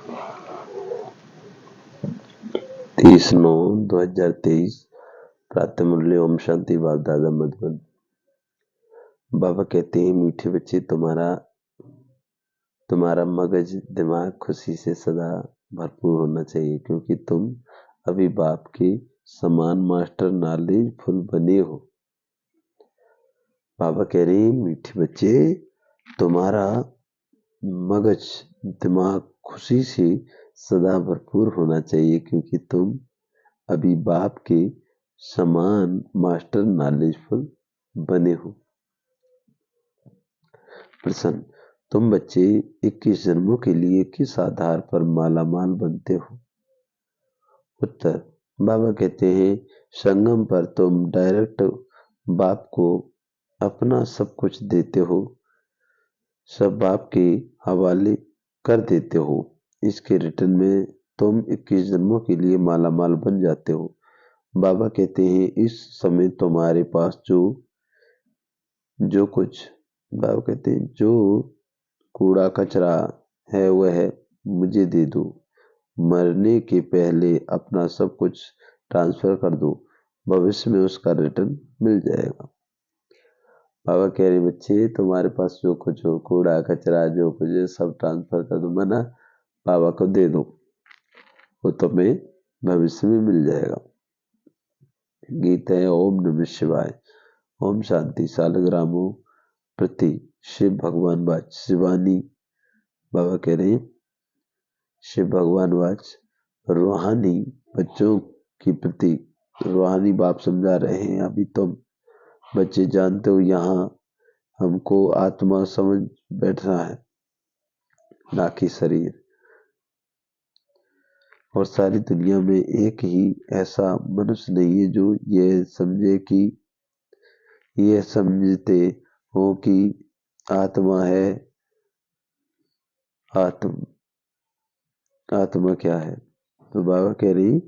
30/9/2023 प्रातः मुरली। ओम शांति। बाप दादा मधुबन। बाबा कहते हैं, मीठे बच्चे, तुम्हारा मगज दिमाग खुशी से सदा भरपूर होना चाहिए, क्योंकि तुम अभी बाप के समान मास्टर नॉलेज फुल बने हो। बाबा कह रहे हैं, मीठे बच्चे, तुम्हारा मगज दिमाग खुशी से सदा भरपूर होना चाहिए, क्योंकि तुम अभी बाप के समान मास्टर नॉलेजफुल बने हो। प्रश्न, तुम बच्चे 21 जन्मों के लिए किस आधार पर मालामाल बनते हो? उत्तर, बाबा कहते हैं, संगम पर तुम डायरेक्ट बाप को अपना सब कुछ देते हो, सब बाप के हवाले कर देते हो। इसके रिटर्न में तुम 21 जन्मों के लिए मालामाल बन जाते हो। बाबा कहते हैं, इस समय तुम्हारे पास जो कुछ, बाबा कहते हैं, जो कूड़ा कचरा है वह मुझे दे दो। मरने के पहले अपना सब कुछ ट्रांसफर कर दो, भविष्य में उसका रिटर्न मिल जाएगा। बाबा कह रहे, बच्चे, तुम्हारे पास जो कुछ हो, कूड़ा कचरा जो कुछ है, सब ट्रांसफर कर दो, मना बाबा को दे दो, वो तुम्हें भविष्य में मिल जाएगा। गीत है ओम नमः शिवाय। ओम शांति। सालग्रामों प्रति शिव भगवान वाच। शिवानी बाबा कह रहे हैं, शिव भगवान वाच, रूहानी बच्चों के प्रति रूहानी बाप समझा रहे हैं। अभी तुम बच्चे जानते हो, यहाँ हमको आत्मा समझ बैठना है, ना कि शरीर। और सारी दुनिया में एक ही ऐसा मनुष्य नहीं है जो ये समझे कि ये समझते हो कि आत्मा है। आत्मा क्या है? तो बाबा कह रही,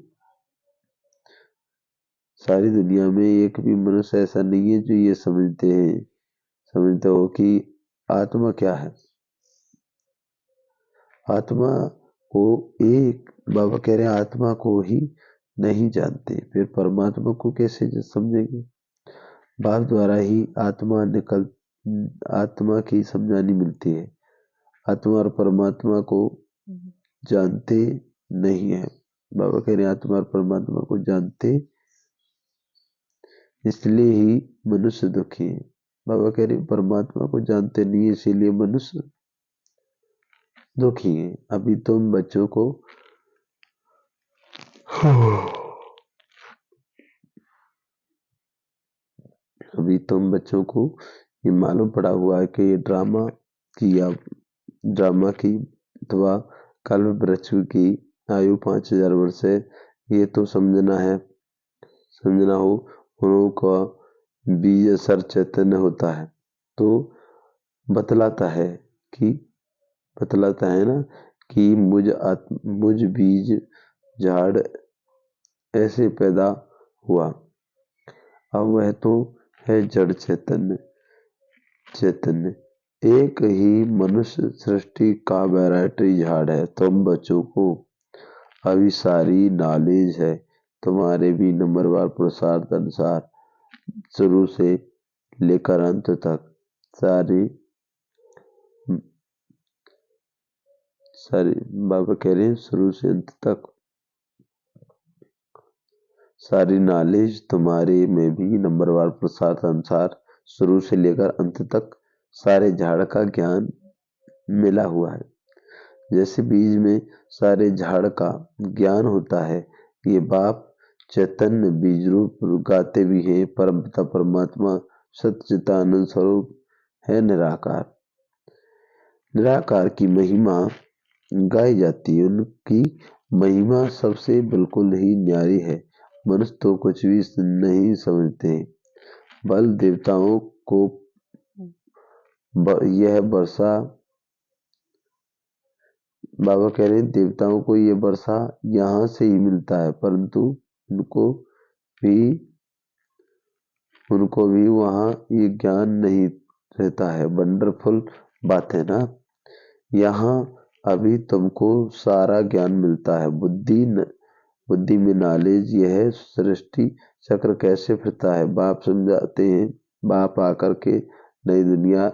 सारी दुनिया में एक भी मनुष्य ऐसा नहीं है जो ये समझते हो कि आत्मा क्या है। आत्मा को एक, बाबा कह रहे हैं, आत्मा को ही नहीं जानते, फिर परमात्मा को कैसे समझेंगे? बाप द्वारा ही आत्मा की समझानी मिलती है। आत्मा और परमात्मा को जानते नहीं है। बाबा कह रहे हैं, आत्मा और परमात्मा को जानते, इसलिए ही मनुष्य दुखी है। बाबा कह रहे हैं, परमात्मा को जानते नहीं, इसीलिए मनुष्य दुखी है। अभी तुम बच्चों को ये मालूम पड़ा हुआ है कि ये ड्रामा की अथवा कल्प वृक्ष की आयु 5000 वर्ष है। ये तो समझना हो, उन्हों का बीज सर चैतन्य होता है, तो बतलाता है ना कि मुझ बीज झाड़ ऐसे पैदा हुआ। अब वह तो है जड़ चैतन्य। एक ही मनुष्य सृष्टि का वैरायटी झाड़ है। तुम बच्चों को अभी सारी नॉलेज है। तुम्हारे भी नंबरवार पुरुषार्थ अनुसार शुरू से लेकर अंत तक सारी बाबा कह रहे हैं, शुरू से अंत तक सारी नॉलेज तुम्हारे में भी नंबरवार पुरुषार्थ अनुसार शुरू से लेकर अंत तक सारे झाड़ का ज्ञान मिला हुआ है। जैसे बीज में सारे झाड़ का ज्ञान होता है, ये बाप चैतन्य बीज रूप गाते भी है। परमपिता परमात्मा सच्चिदानंद स्वरूप है निराकार की महिमा गाई जाती है। उनकी महिमा सबसे बिल्कुल ही न्यारी है। मनुष्य तो कुछ भी नहीं समझते। बल देवताओं को यह वर्षा, बाबा कह रहे हैं, देवताओं को ये वर्षा यहाँ से ही मिलता है, परंतु उनको भी वहाँ ये ज्ञान नहीं रहता है। वंडरफुल बात है ना। यहाँ अभी तुमको सारा ज्ञान मिलता है। बुद्धि में नॉलेज, यह सृष्टि चक्र कैसे फिरता है बाप समझाते हैं। बाप आकर के नई दुनिया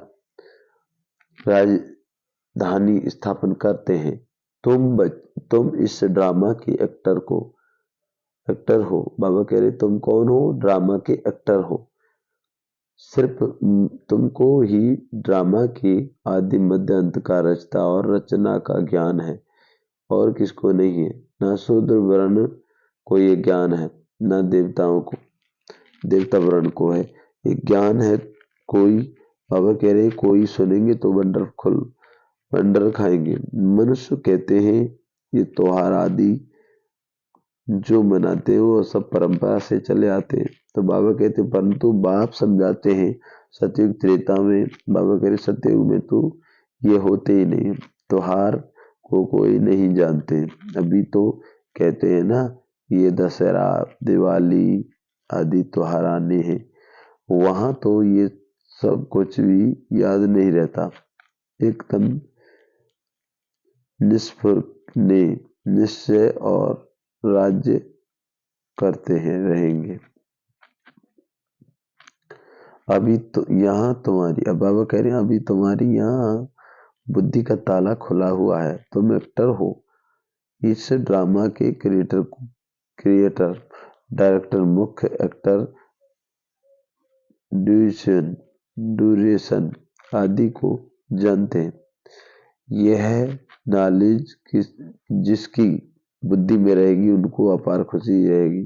राजधानी स्थापन करते हैं। तुम इस ड्रामा के एक्टर हो। बाबा कह रहे तुम कौन हो? ड्रामा के एक्टर हो। सिर्फ तुमको ही ड्रामा के आदि मध्य अंत का रचता और रचना का ज्ञान है, और किसको नहीं है। न शूद्र वर्ण को ये ज्ञान है, न देवता वर्ण को है ये ज्ञान है। कोई बाबा कह रहे कोई सुनेंगे तो बंडर खाएंगे। मनुष्य कहते हैं ये त्योहार आदि जो मनाते हैं वो सब परंपरा से चले आते हैं। तो बाबा कहते परंतु बाप समझाते हैं सतयुग त्रेता में, बाबा कह रहे सतयुग में तो ये होते ही नहीं, त्योहार को कोई नहीं जानते। अभी तो कहते हैं ना ये दशहरा दिवाली आदि त्योहार आने हैं, वहां तो ये सब कुछ भी याद नहीं रहता। एकदम निश्चय और राज्य करते हैं रहेंगे। अभी तो यहाँ तुम्हारी, अब बाबा कह रहे हैं अभी तुम्हारी यहाँ बुद्धि का ताला खुला हुआ है, तुम एक्टर हो। इस ड्रामा के क्रिएटर डायरेक्टर मुख्य एक्टर ड्यूरेशन आदि को जानते हैं। यह नॉलेज जिसकी बुद्धि में रहेगी उनको अपार खुशी रहेगी।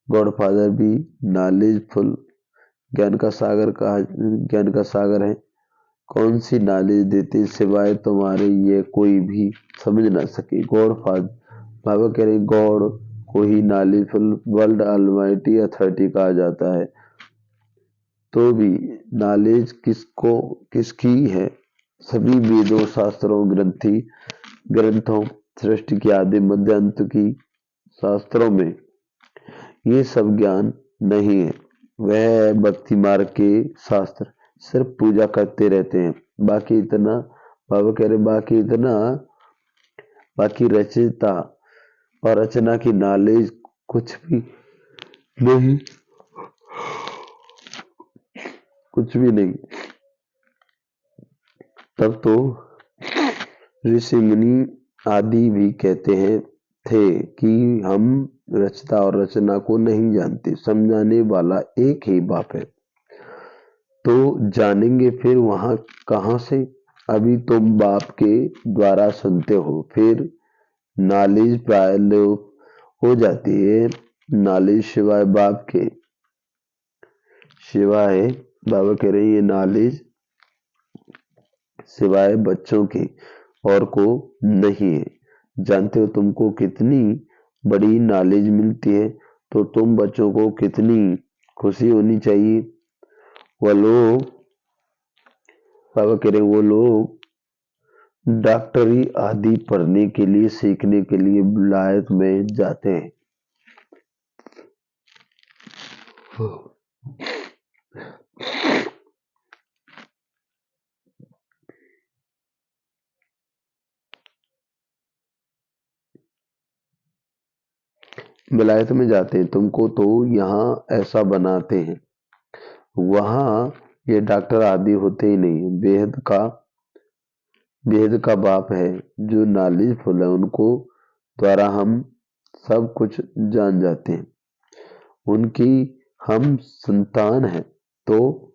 गॉडफादर भी नॉलेजफुल ज्ञान का सागर है। कौन सी नॉलेज देते सिवाय तुम्हारे ये कोई भी समझ ना सके। गॉडफादर बाबा कह रहे गॉड को ही नॉलेजफुल वर्ल्ड ऑलमाइटी अथॉरिटी कहा जाता है। तो भी नॉलेज किसकी है? सभी वेदों शास्त्रों ग्रंथों सृष्टि के आदि मध्य अंत की शास्त्रों में ये सब ज्ञान नहीं है। वह भक्ति मार्ग के शास्त्र सिर्फ पूजा करते रहते हैं। बाकी इतना बाबा कह रहे बाकी रचयिता और रचना की नॉलेज कुछ भी नहीं। तब तो ऋषि मुनि आदि भी कहते थे कि हम रचता और रचना को नहीं जानते, समझाने वाला एक ही बाप है। तो जानेंगे फिर वहां कहां से? अभी तुम बाप के द्वारा सुनते हो, फिर नॉलेज प्राय लोप हो जाती है। नॉलेज सिवाय बाप के सिवाय बाबा कह रहे ये नॉलेज सिवाय बच्चों के और को नहीं है। जानते हो तुमको कितनी बड़ी नॉलेज मिलती है, तो तुम बच्चों को कितनी खुशी होनी चाहिए। वो लोग बाबा कह रहे वो लोग डॉक्टरी आदि पढ़ने के लिए सीखने के लिए विलायत में जाते हैं। विलायत में जाते हैं, तुमको तो यहाँ ऐसा बनाते हैं, वहां ये डॉक्टर आदि होते ही नहीं। बेहद का बाप है जो नॉलेजफुल है, उनको द्वारा हम सब कुछ जान जाते हैं। उनकी हम संतान है, तो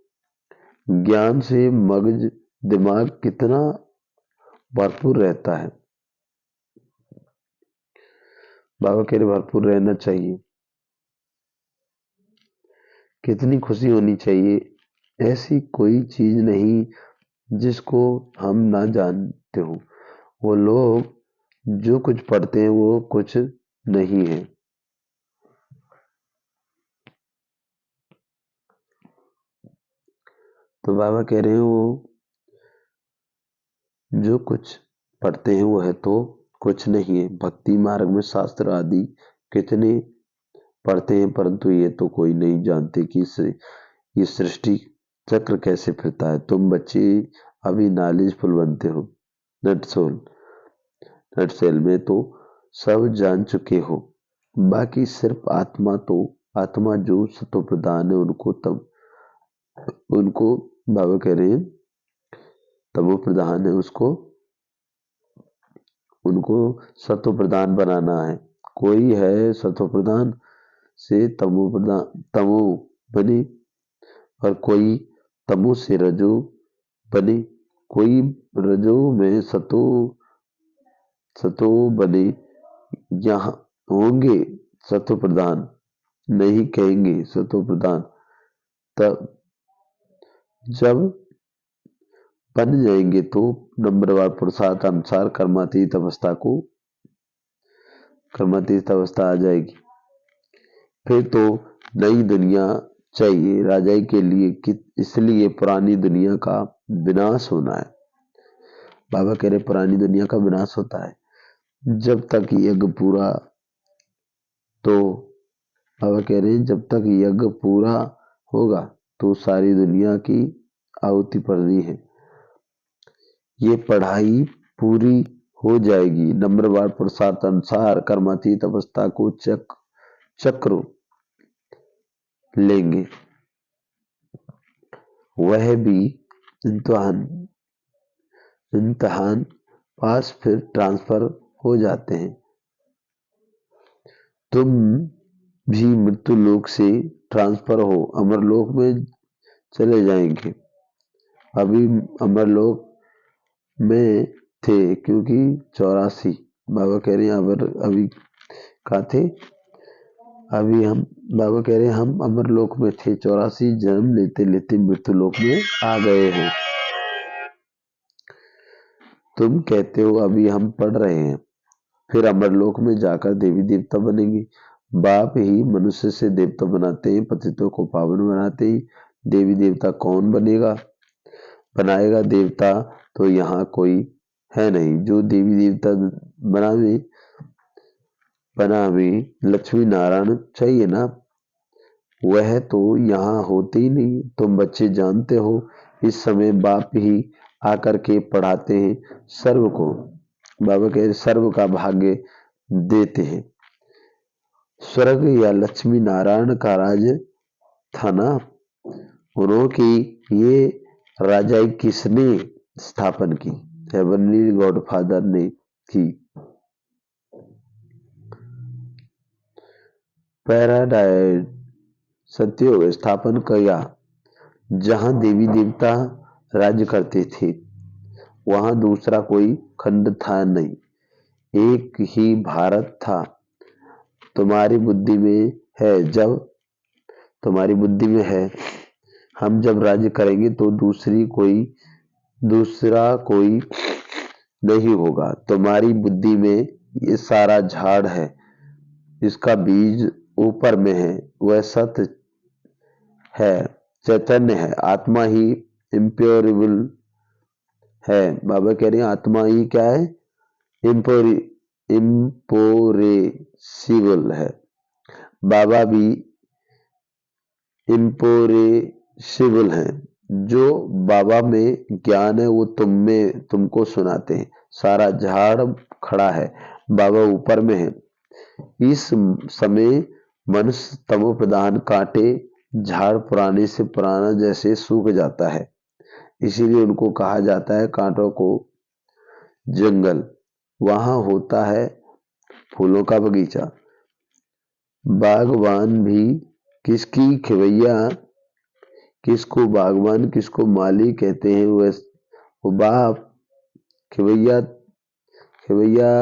ज्ञान से मगज दिमाग कितना भरपूर रहता है। बाबा कह रहे भरपूर रहना चाहिए। कितनी खुशी होनी चाहिए। ऐसी कोई चीज नहीं जिसको हम ना जानते हो। वो लोग जो कुछ पढ़ते हैं वो कुछ नहीं है। तो बाबा कह रहे हैं वो जो कुछ पढ़ते हैं वो है तो कुछ नहीं है। भक्ति मार्ग में शास्त्र आदि कितने पढ़ते हैं, परंतु ये तो कोई नहीं जानते कि ये सृष्टि चक्र कैसे फिरता है। तुम बच्चे अभी नॉलेजफुल बनते हो। नटसेल में तो सब जान चुके हो, बाकी सिर्फ आत्मा जो सतो प्रधान है उनको बाबा कह रहे हैं तमो प्रधान है उनको सतो प्रधान बनाना है। कोई है सतो प्रधान से तमो बने, और कोई तमो से रजो बने, कोई रजो में सतो बने। यहाँ होंगे सतो प्रधान, नहीं कहेंगे सतो प्रधान। तब जब बन जाएंगे तो नंबरवार पुरुषार्थ अनुसार कर्मातीत अवस्था आ जाएगी। फिर तो नई दुनिया चाहिए राजाई के लिए कि इसलिए पुरानी दुनिया का विनाश होना है। बाबा कह रहे पुरानी दुनिया का विनाश होता है जब तक यज्ञ पूरा, तो बाबा कह रहे हैं जब तक यज्ञ पूरा होगा तो सारी दुनिया की आहुति पड़नी है। ये पढ़ाई पूरी हो जाएगी। नंबरवार पुरुषार्थ अनुसार कर्मातीत अवस्था को चक्र लेंगे, वह भी इम्तिहान पास, फिर ट्रांसफर हो जाते हैं। तुम भी मृत्यु लोक से ट्रांसफर हो अमरलोक में चले जाएंगे। अभी अमरलोक में थे क्योंकि 84 बाबा कह रहे हैं अभी कहा थे, अभी हम बाबा कह रहे हैं हम अमरलोक में थे, 84 जन्म लेते लेते मृत्यु लोक में आ गए हैं। तुम कहते हो अभी हम पढ़ रहे हैं, फिर अमरलोक में जाकर देवी देवता बनेंगे। बाप ही मनुष्य से देवता बनाते हैं, पतितों को पावन बनाते हैं। देवी देवता कौन बनाएगा देवता तो यहाँ कोई है नहीं जो देवी देवता बनावे। लक्ष्मी नारायण चाहिए ना, वह तो यहाँ होते ही नहीं। तुम बच्चे जानते हो इस समय बाप ही आकर के पढ़ाते हैं सर्व को। बाबा कह सर्व का भाग्य देते हैं। स्वर्ग या लक्ष्मी नारायण का राज था ना, उन्होंने ये राजाई किसने स्थापन की? हेवनली गॉडफादर ने की। पैराडाइज सत्योग स्थापन किया। जहां देवी देवता राज्य करते थे वहां दूसरा कोई खंड था नहीं, एक ही भारत था। तुम्हारी बुद्धि में है हम जब राज्य करेंगे तो दूसरा कोई नहीं होगा। तुम्हारी बुद्धि में ये सारा झाड़ है, इसका बीज ऊपर में है, वह सत्य है, चैतन्य है, आत्मा ही इम्प्योरेबल है। बाबा कह रहे हैं आत्मा ही क्या है? इम्पोरेसिबल है। बाबा भी इम्पोरेसिबल है। जो बाबा में ज्ञान है वो तुमको सुनाते हैं। सारा झाड़ खड़ा है, बाबा ऊपर में है। इस समय मनुष्य तमो प्रधान कांटे झाड़ पुराने से पुराना जैसे सूख जाता है, इसीलिए उनको कहा जाता है कांटों को जंगल। वहां होता है फूलों का बगीचा। बागवान भी किसकी खिवैया, किसको बागवान किसको माली कहते हैं? वो बाप खिवैया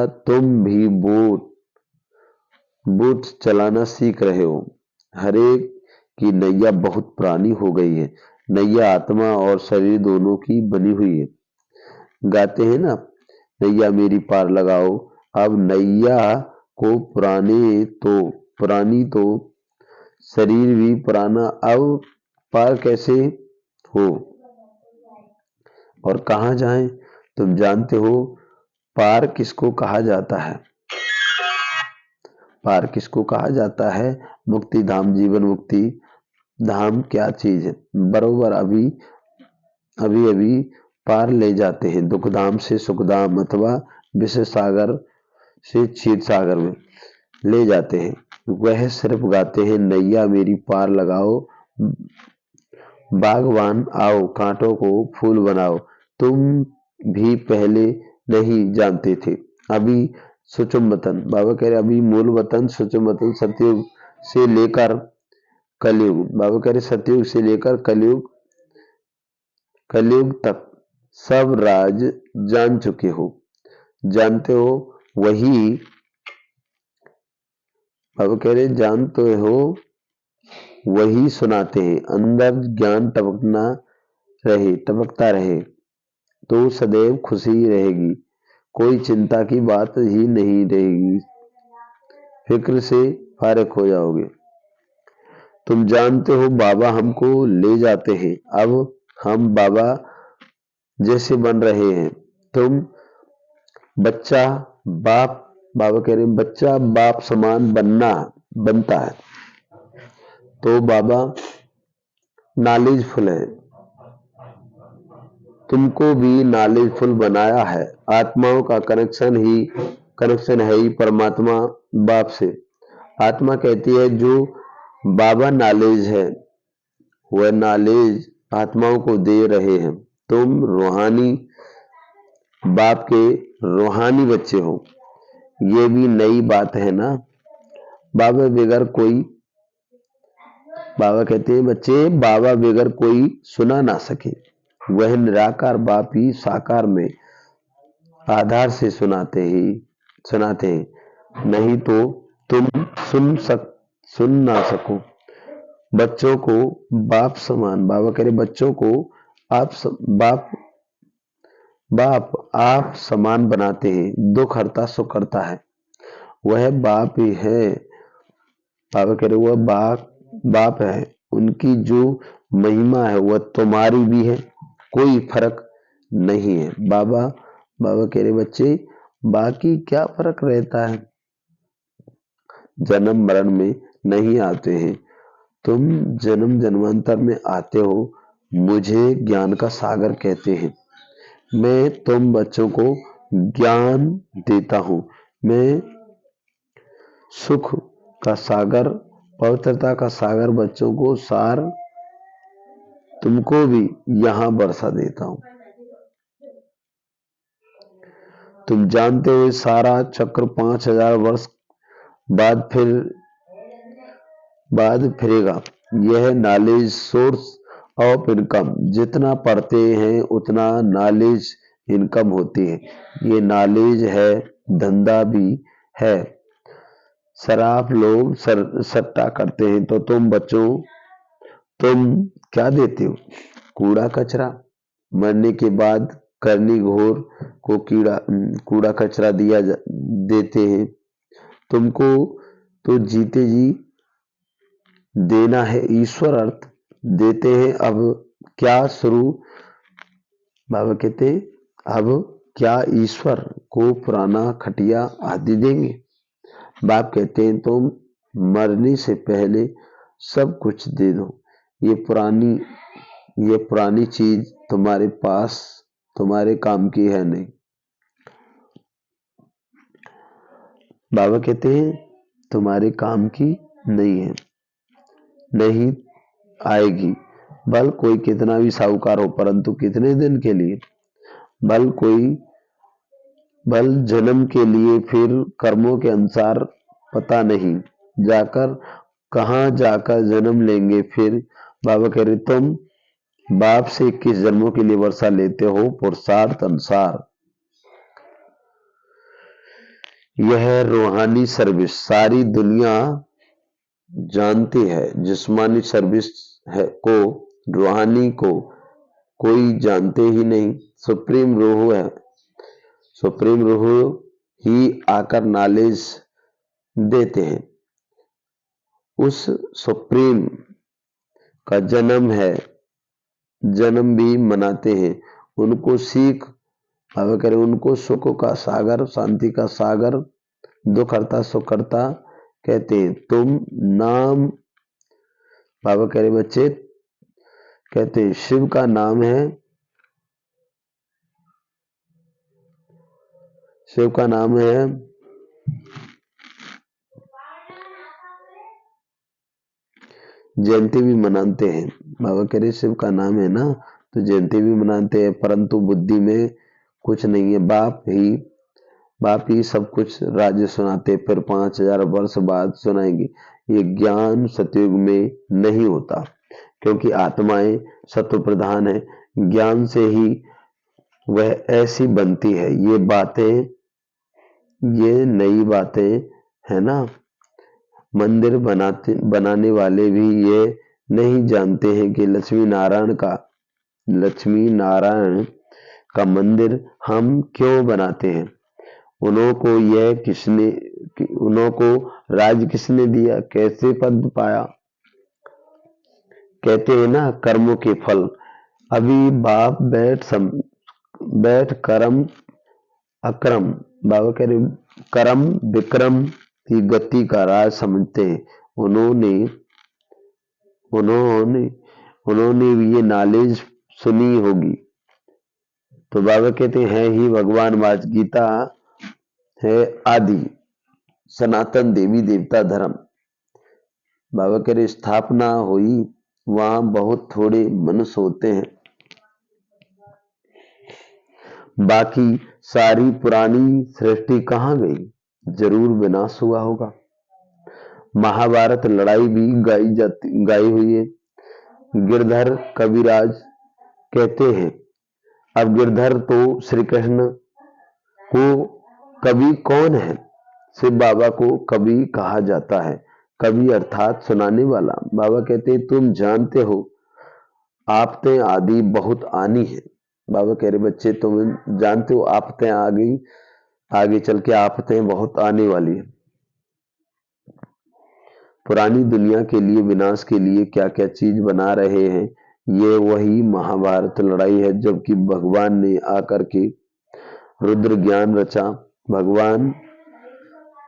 तुम भी बोट चलाना सीख रहे हो। हरेक की नैया बहुत पुरानी हो गई है। नैया आत्मा और शरीर दोनों की बनी हुई है। गाते हैं ना, नैया मेरी पार लगाओ। अब नैया को पुरानी तो शरीर भी पुराना, अब पार कैसे हो और कहाँ जाएं? तुम जानते हो पार किसको कहा जाता है? पार किसको कहा जाता है? मुक्ति धाम, जीवन मुक्ति धाम क्या चीज है? बरोबर अभी पार ले जाते हैं, दुखधाम से सुखधाम अथवा विषय सागर से क्षीर सागर में ले जाते हैं। वह सिर्फ गाते हैं, नैया मेरी पार लगाओ, बागवान आओ, कांटों को फूल बनाओ। तुम भी पहले नहीं जानते थे। अभी सुचुम वतन, बाबा कह रहे अभी मूल वतन सुचुम वतन सतयुग से लेकर कलयुग, बाबा कह रहे सतयुग से लेकर कलयुग तक सब राज जान चुके हो, जानते हो। वही बाबा कह रहे जानते हो, वही सुनाते हैं। अंदर ज्ञान टपकता रहे तो सदैव खुशी रहेगी, कोई चिंता की बात ही नहीं रहेगी, फिक्र से फारिग हो जाओगे। तुम जानते हो बाबा हमको ले जाते हैं, अब हम बाबा जैसे बन रहे हैं। तुम बच्चा बाप, बाबा कह रहे हैं बच्चा बाप समान बनता है तो बाबा नॉलेजफुल है, तुमको भी नॉलेजफुल बनाया है। आत्माओं का कनेक्शन है ही परमात्मा बाप से। आत्मा कहती है जो बाबा नॉलेज है, वह नॉलेज आत्माओं को दे रहे हैं। तुम रूहानी बाप के रूहानी बच्चे हो, ये भी नई बात है ना। बाबा बगैर कोई, बाबा कहते हैं बच्चे बाबा बगैर कोई सुना ना सके, वह निराकार बाप ही साकार में आधार से सुनाते हैं, नहीं तो तुम सुन ना सको। बच्चों को बाप समान, बाबा कह रहे बच्चों को बाप आप समान बनाते हैं, दुख हरता सुख करता है, वह बाप ही है। बाबा कह रहे वह बाप है, उनकी जो महिमा है वह तुम्हारी भी है, कोई फर्क नहीं है। बाबा कह रहे बच्चे बाकी क्या फर्क रहता है, जन्म मरण में नहीं आते हैं, तुम जन्म जन्मांतर में आते हो। मुझे ज्ञान का सागर कहते हैं, मैं तुम बच्चों को ज्ञान देता हूं। मैं सुख का सागर, पवित्रता का सागर बच्चों को सार तुमको भी यहां बरसा देता हूं। तुम जानते हो सारा चक्र 5000 वर्ष बाद फिरेगा। यह नॉलेज सोर्स ऑफ इनकम, जितना पढ़ते हैं उतना नॉलेज इनकम होती है। ये नॉलेज है, धंधा भी है। शराब लोग सट्टा करते हैं तो तुम बच्चों तुम क्या देते हो, कूड़ा कचरा। मरने के बाद करनी घोर को कूड़ा कचरा देते हैं। तुमको तो जीते जी देना है, ईश्वर अर्थ देते हैं। अब क्या शुरू, बाबा कहते अब क्या ईश्वर को पुराना खटिया आदि देंगे। बाप कहते हैं तुम मरने से पहले सब कुछ दे दो, ये पुरानी चीज तुम्हारे पास तुम्हारे काम की है नहीं। बाबा कहते हैं तुम्हारे काम की नहीं है, नहीं आएगी। बल कोई कितना भी साहूकार हो, परंतु कितने दिन के लिए। बल जन्म के लिए, फिर कर्मों के अनुसार पता नहीं कहाँ जाकर जन्म लेंगे। फिर बाबा कह रहे तुम बाप से 21 जन्मों के लिए वर्षा लेते हो, पुरुषार्थ अनुसार। यह रूहानी सर्विस सारी दुनिया जानती है, जिस्मानी सर्विस को रूहानी को कोई जानते ही नहीं। सुप्रीम रूह है, सुप्रीम रूह ही आकर नॉलेज देते हैं। उस सुप्रीम का जन्म है, जन्म भी मनाते हैं। उनको सीख बाबा कह रहे उनको सुख का सागर, शांति का सागर, दुख हरता सुख करता कहते हैं। तुम नाम, बाबा कह रहे बच्चे कहते हैं शिव का नाम है शिव का नाम है जयंती भी मनाते हैं। बाबा कह रहे शिव का नाम है ना, तो जयंती भी मनाते हैं, परंतु बुद्धि में कुछ नहीं है। बाप ही सब कुछ राज्य सुनाते, फिर 5000 वर्ष बाद सुनाएंगे। ये ज्ञान सतयुग में नहीं होता, क्योंकि आत्माएं सत्व प्रधान है। ज्ञान से ही वह ऐसी बनती है। ये बातें, ये नई बातें है ना। मंदिर बनाने वाले भी ये नहीं जानते हैं कि लक्ष्मी नारायण का मंदिर हम क्यों बनाते हैं। उन्हों को राज किसने दिया, कैसे पद पाया। कहते हैं ना कर्मों के फल। अभी बाप बैठ करम अक्रम, बाबा कह रहे करम विक्रम की गति का राज समझते हैं। उन्होंने उन्होंने भी ये नॉलेज सुनी होगी। तो बाबा कहते हैं ही भगवान वाच गीता है आदि सनातन देवी देवता धर्म। बाबा कह रहे स्थापना हुई, वहां बहुत थोड़े मनुष्य होते हैं, बाकी सारी पुरानी सृष्टि कहाँ गई। जरूर विनाश हुआ होगा। महाभारत लड़ाई भी गाई हुई है। गिरधर कविराज कहते हैं, अब गिरधर तो श्री कृष्ण को कवि कौन है। शिव बाबा को कवि कहा जाता है। कवि अर्थात सुनाने वाला। बाबा कहते तुम जानते हो आपते आदि बहुत आनी है। बाबा कह रहे बच्चे तुम जानते हो आपते आगे चल के आपतें बहुत आने वाली है। पुरानी दुनिया के लिए, विनाश के लिए क्या क्या चीज बना रहे हैं, ये वही महाभारत लड़ाई है। जबकि भगवान ने आकर के रुद्र ज्ञान रचा। भगवान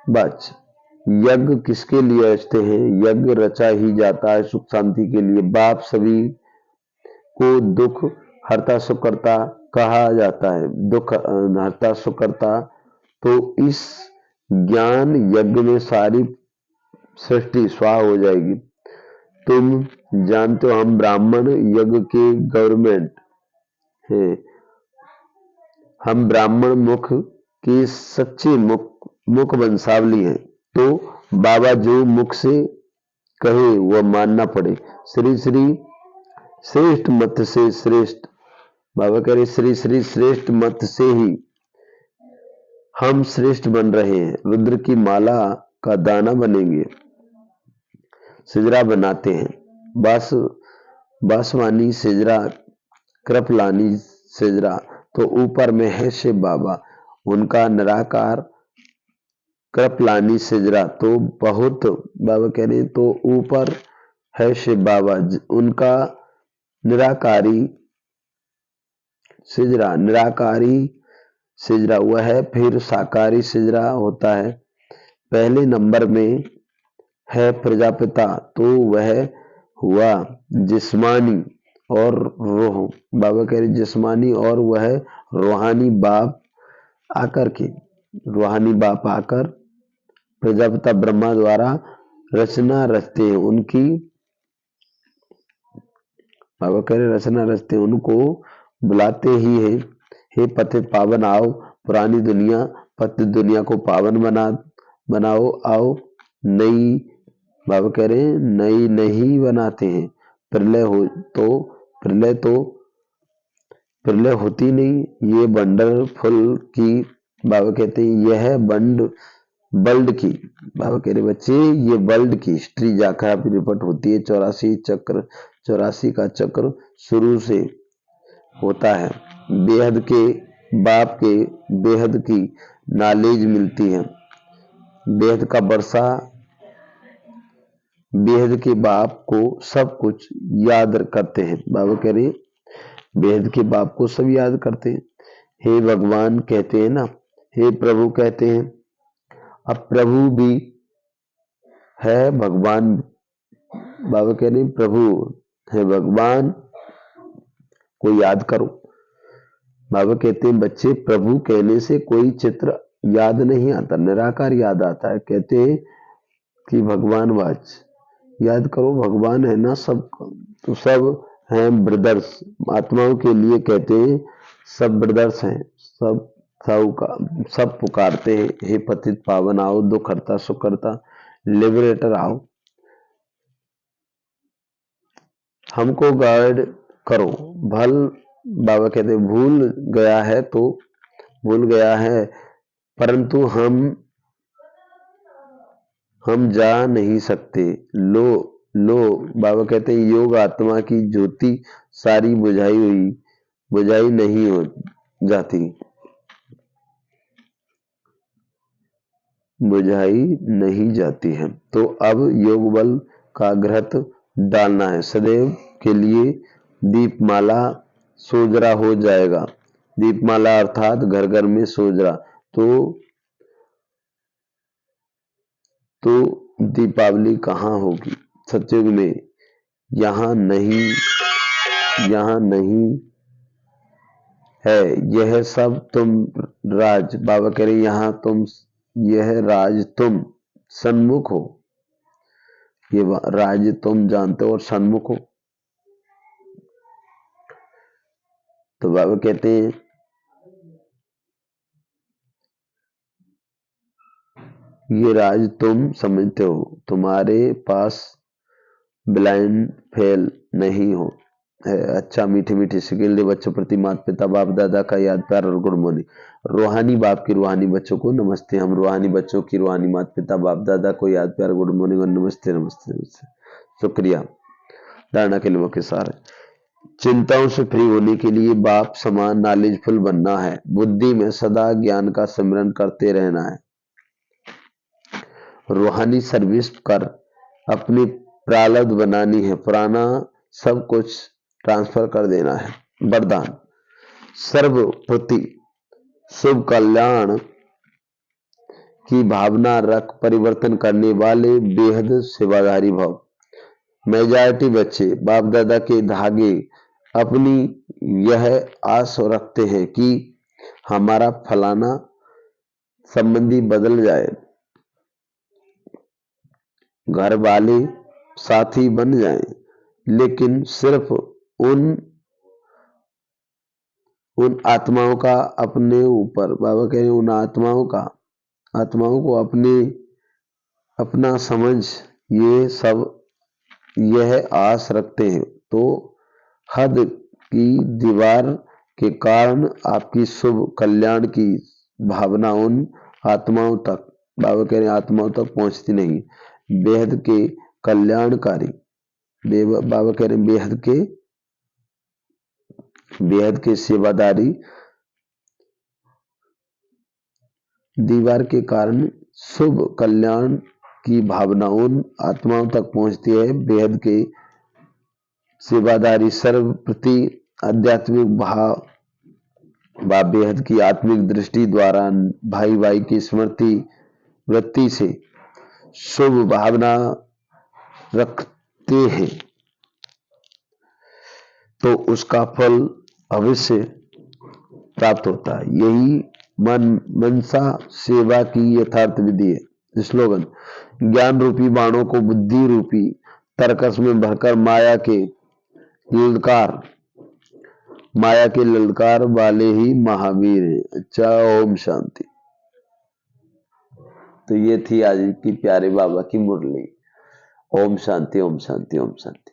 बच यज्ञ किसके लिए रचते हैं, यज्ञ रचा ही जाता है सुख शांति के लिए। बाप सभी को दुख हरता सुखकर्ता कहा जाता है। दुख हरता सुखकर्ता, तो इस ज्ञान यज्ञ में सारी सृष्टि स्वाहा हो जाएगी। तुम जानते हो हम ब्राह्मण यज्ञ के गवर्नमेंट हैं। हम ब्राह्मण मुख के सच्चे मुख वंशावली हैं। तो बाबा जो मुख से कहे वह मानना पड़े। श्री श्री श्रेष्ठ मत से श्रेष्ठ, बाबा कह रहे श्री श्री श्रेष्ठ मत से ही हम श्रेष्ठ बन रहे हैं। रुद्र की माला का दाना बनेंगे। सिजरा बनाते हैं, बासवानी सिजरा, कृपलानी सिजरा, तो ऊपर में है शिव बाबा। उनका निराकार कृपलानी सिजरा तो बहुत, बाबा कह रहे तो ऊपर है शिव बाबा। उनका निराकारी सिजरा हुआ है। फिर साकारी सिजरा होता है। पहले नंबर में है प्रजापिता, तो वह हुआ जिस्मानी और रूह। बाबा कह रहे जिस्मानी और वह रूहानी बाप आकर प्रजापिता ब्रह्मा द्वारा रचना रचते हैं। उनकी बाबा कह रहे रचना रचते हैं, उनको बुलाते ही है, हे पतित पावन आओ। पुरानी दुनिया पतित दुनिया को पावन बनाओ आओ। नई, बाबा कह रहे हैं नई नहीं बनाते हैं। प्रलय होती नहीं। ये वंडरफुल की, बाबा कहते हैं यह वर्ल्ड की, बाबा कह रहे बच्चे ये वर्ल्ड की हिस्ट्री जाकर रिपोर्ट होती है। 84 का चक्र शुरू से होता है। बेहद के बाप के बेहद की नॉलेज मिलती है। बेहद का वर्षा, बेहद के बाप को सब कुछ याद करते हैं। बाबा कह रहे बेहद के बाप को सब याद करते हैं। हे भगवान कहते हैं ना, हे प्रभु कहते हैं। अब प्रभु भी है भगवान। बाबा कह रहे प्रभु है भगवान को याद करो। बाबा कहते हैं बच्चे प्रभु कहने से कोई चित्र याद नहीं आता, निराकार याद आता है। कहते हैं कि भगवान वाच याद करो, भगवान है ना सब, तो सब हैं ब्रदर्स। आत्माओं के लिए कहते हैं सब ब्रदर्स हैं, सब सब पुकारते हैं, हे पतित पावन आओ, दुख हरता सुख करता लिबरेटर आओ, हमको गाइड करो। भल बाबा कहते हैं भूल गया है तो भूल गया है, परंतु हम जा नहीं सकते। लो लो बाबा कहते हैं योग आत्मा की ज्योति सारी बुझाई नहीं हो जाती, बुझाई नहीं जाती है। तो अब योग बल का घृत डालना है, सदैव के लिए दीपमाला सोजरा हो जाएगा। दीपमाला अर्थात घर घर में सोजरा। तो दीपावली कहाँ होगी? सतयुग में। यहाँ नहीं है यह सब तुम राज। बाबा कह रहे यहाँ यह राज तुम सन्मुख हो, ये राज तुम जानते हो और सन्मुख हो। तो बाबा कहते हैं ये राज तुम समझते हो, तुम्हारे पास ब्लाइंड फेल नहीं हो है। अच्छा मीठी मीठी सिकिल दे बच्चों प्रति माता पिता बाप दादा का याद प्यार और गुड मॉर्निंग। रूहानी बाप की रूहानी बच्चों को नमस्ते। हम रूहानी बच्चों की रूहानी माता पिता बाप दादा को याद प्यार गुड मॉर्निंग और नमस्ते नमस्ते नमस्ते। शुक्रिया। धारणा के लिए के सारे चिंताओं से फ्री होने के लिए बाप समान नॉलेजफुल बनना है। बुद्धि में सदा ज्ञान का सिमरन करते रहना है। रूहानी सर्विस कर अपनी प्रारब्ध बनानी है, पुराना सब कुछ ट्रांसफर कर देना है। वरदान सर्वप्रति शुभ कल्याण की भावना रख परिवर्तन करने वाले बेहद सेवाधारी भाव। मेजॉरिटी बच्चे बाप दादा के धागे अपनी यह आस रखते हैं कि हमारा फलाना संबंधी बदल जाए, घर वाले साथी बन जाएं, लेकिन सिर्फ उन आत्माओं का अपने ऊपर, बाबा कह रहे हैं उन आत्माओं को अपना समझ ये सब यह आस रखते हैं, तो हद की दीवार के कारण आपकी शुभ कल्याण की भावना उन आत्माओं तक, बाबा कह रहे हैं आत्माओं तक पहुंचती नहीं। बेहद के कल्याणकारी, बाबा कह रहे हैं बेहद के सेवादारी दीवार के कारण शुभ कल्याण की भावना उन आत्माओं तक पहुंचती है। बेहद के सेवादारी सर्व प्रति आध्यात्मिक भाव व बेहद की आत्मिक दृष्टि द्वारा भाई भाई की स्मृति वृत्ति से शुभ भावना रखते हैं, तो उसका फल अवश्य प्राप्त होता है। यही मनसा सेवा की यथार्थ विधि है। स्लोगन ज्ञान रूपी बाणों को बुद्धि रूपी तरकस में भरकर माया के ललकार वाले ही महावीर हैं। अच्छा, ओम शांति। तो ये थी आज की प्यारे बाबा की मुरली। ओम शांति ओम शांति ओम शांति।